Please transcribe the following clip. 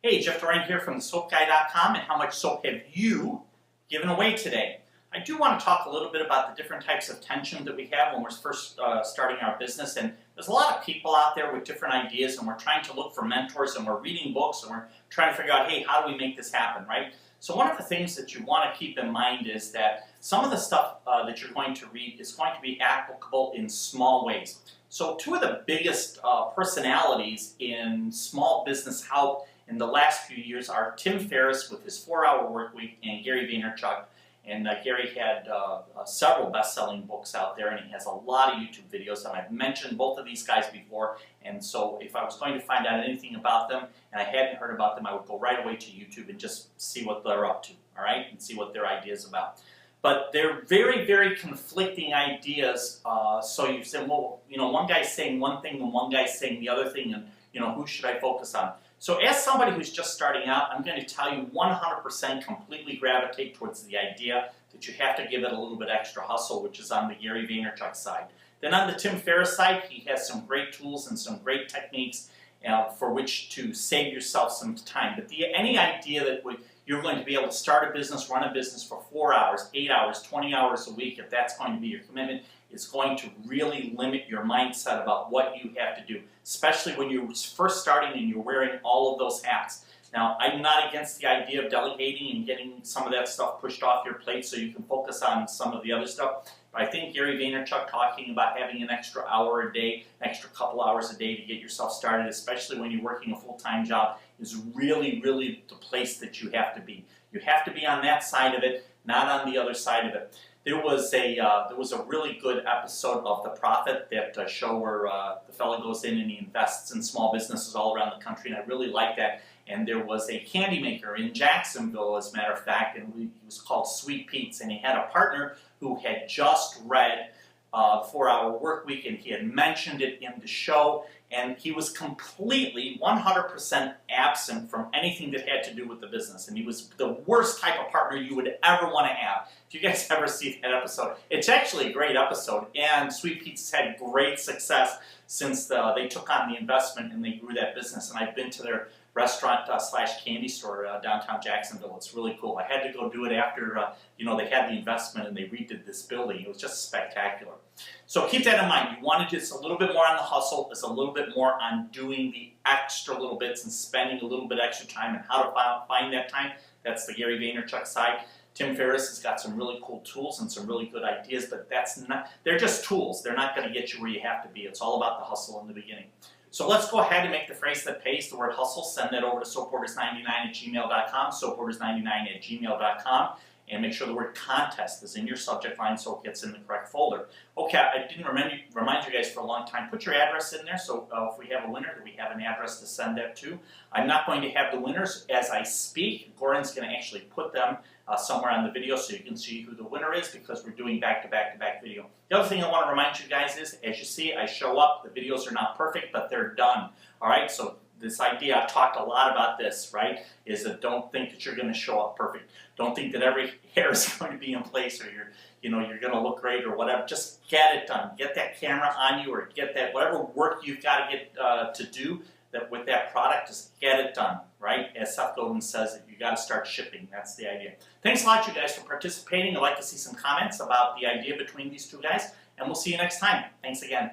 Hey, Jeff Doreen here from thesoapguy.com, and how much soap have you given away today? I do want to talk a little bit about the different types of tension that we have when we're first starting our business. And there's a lot of people out there with different ideas, and we're trying to look for mentors, and we're reading books, and we're trying to figure out, hey, how do we make this happen, right? So one of the things that you want to keep in mind is that some of the stuff that you're going to read is going to be applicable in small ways. So two of the biggest personalities in small business help in the last few years are Tim Ferriss with his 4-Hour Workweek and Gary Vaynerchuk. And Gary had several best-selling books out there, and he has a lot of YouTube videos, and I've mentioned both of these guys before. And so if I was going to find out anything about them and I hadn't heard about them, I would go right away to YouTube and just see what they're up to, all right, and see what their ideas about. But they're very, very conflicting ideas. So you say, well, you know, one guy's saying one thing and one guy's saying the other thing, and you know, who should I focus on? So as somebody who's just starting out, I'm going to tell you 100% completely gravitate towards the idea that you have to give it a little bit extra hustle, which is on the Gary Vaynerchuk side. Then on the Tim Ferriss side, he has some great tools and some great techniques for which to save yourself some time. But any idea that you're going to be able to start a business, run a business for 4 hours, 8 hours, 20 hours a week, if that's going to be your commitment, is going to really limit your mindset about what you have to do, especially when you're first starting and you're wearing all of those hats. Now, I'm not against the idea of delegating and getting some of that stuff pushed off your plate so you can focus on some of the other stuff. But I think Gary Vaynerchuk talking about having an extra hour a day, an extra couple hours a day to get yourself started, especially when you're working a full-time job, is really, really the place that you have to be. You have to be on that side of it, not on the other side of it. There was a really good episode of The Profit, that show where the fellow goes in and he invests in small businesses all around the country, and I really like that. And there was a candy maker in Jacksonville, as a matter of fact, and he was called Sweet Pete's, and he had a partner who had just read 4-Hour Workweek, and he had mentioned it in the show, and he was completely 100% absent from anything that had to do with the business, and he was the worst type of partner you would ever want to have. If you guys ever see that episode, it's actually a great episode, and Sweet Pete's had great success since they took on the investment and they grew that business, and I've been to their restaurant slash candy store downtown Jacksonville. It's really cool. I had to go do it after you know, they had the investment and they redid this building. It was just spectacular. So keep that in mind. You want to just a little bit more on the hustle. It's a little bit more on doing the extra little bits and spending a little bit extra time, and how to find that time. That's the Gary Vaynerchuk side. Tim Ferriss has got some really cool tools and some really good ideas, but they're just tools. They're not going to get you where you have to be. It's all about the hustle in the beginning. So let's go ahead and make the phrase that pays, the word hustle. Send that over to soaporders99@gmail.com, soaporders99@gmail.com, and make sure the word contest is in your subject line so it gets in the correct folder. Okay, I didn't remind you guys for a long time. Put your address in there, so if we have a winner, that we have an address to send that to. I'm not going to have the winners as I speak. Goran's going to actually put them somewhere on the video so you can see who the winner is, because we're doing back-to-back-to-back video. The other thing I want to remind you guys is, as you see, I show up. The videos are not perfect, but they're done. All right, so this idea, I've talked a lot about this, right, is that don't think that you're going to show up perfect. Don't think that every hair is going to be in place, or you're going to look great or whatever. Just get it done. Get that camera on you, or get that, whatever work you've got to get to do with that product, just get it done, right? As Seth Godin says, you got to start shipping. That's the idea. Thanks a lot, you guys, for participating. I'd like to see some comments about the idea between these two guys, and we'll see you next time. Thanks again.